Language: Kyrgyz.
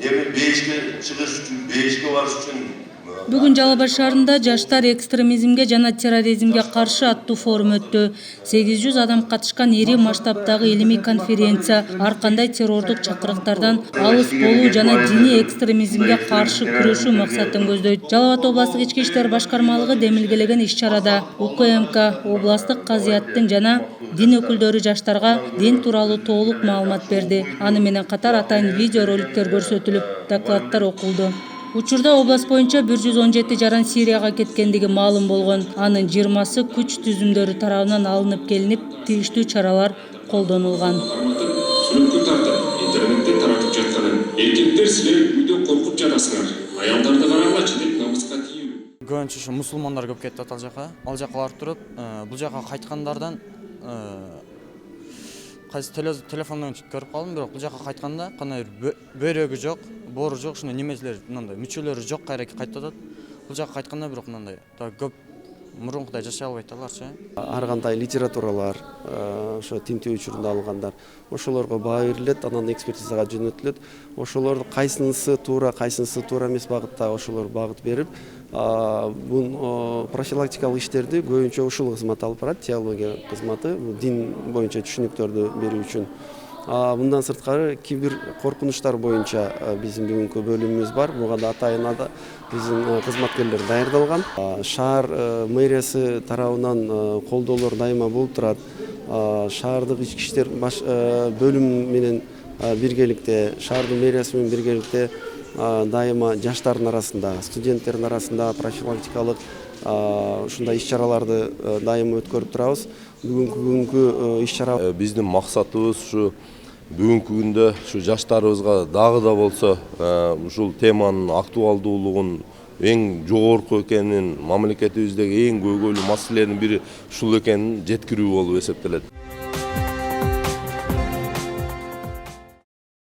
эми бейишке чыгыш үчүн, бейишке барыш үчүн Бүгүн Жалал Абад шаарында жаштар экстремизмге жана терроризмге каршы аттуу форум өттү. 800 адам катышкан ири масштабтагы илимий конференция ар кандай террордук чакырыктардан алыс болуу жана диний экстремизмге каршы күрөшүү максатын көздөйт. Жалал Абад областык ички иштер башкармалыгы демилгелеген иш-чарада УКМК областык казыяттын жана дин өкүлдөрү жаштарга дин тууралуу толук маалымат берди. Аны менен катар атайын видео роликтер көрсөтүлүп, докладдар окулду. Учурда область боюнча 117 жаран Сирияга кеткендиги маалым болгон. Анын 20сы күч түзүмдөрү тарабынан алынып келинип, тийиштүү чаралар колдонулган. Сүрөткө тартып, интернетте таратып жатканын эркектер силер үйдө коркуп жатасыңар. Аялдарды карагылачы деп намыска тийүү. Көбүнчө ушу мусулмандар көп кетти ал жака. Ал жака барып туруп, бул жака кайткандардан кайсы телефондон көрүп калдым, бирок бул жака кайтканда кандай бөйрөгү жок, боору жок, ушундай немелер, мындай мүчөлөрү жок кайра кайтып атат. Бул жака кайтканда бирок мындай көп мурункудай жашай албайт аларчы. Ар кандай литературалар, ошо тинтүү учурунда алынгандар, ошолорго баа берилет, анан экспертизага жөнөтүлөт. Ошолорду кайсынысы туура эмес багытта ошолор багыт берип, бул профилактикалык иштерди көбүнчө ушул кызмат алып барат, теология кызматы, дин боюнча түшүнүктөрдү берүү үчүн. Мындан сырткары кибер коркунучтар боюнча биздин бүгүнкү бөлүмүбүз бар. Буга да атайын биздин кызматкерлер даярдалган. Шаар мэриясы тарабынан колдоолор дайыма болуп турат. Шаардык ички иштер бөлүмү менен биргеликте, шаардын мэриясы менен биргеликте дайыма жаштардын арасында, студенттердин арасында профилактикалык ушундай иш-чараларды дайыма өткөрүп турабыз. Бүгүнкү иш-чара биздин максатыбыз ушу бүгүнкү күндө ушу жаштарыбызга дагы да болсо ушул теманын актуалдуулугун эң жогорку экенин, мамлекетибиздеги эң көйгөйлүү маселенин бири ушул экенин жеткирүү болуп эсептелет.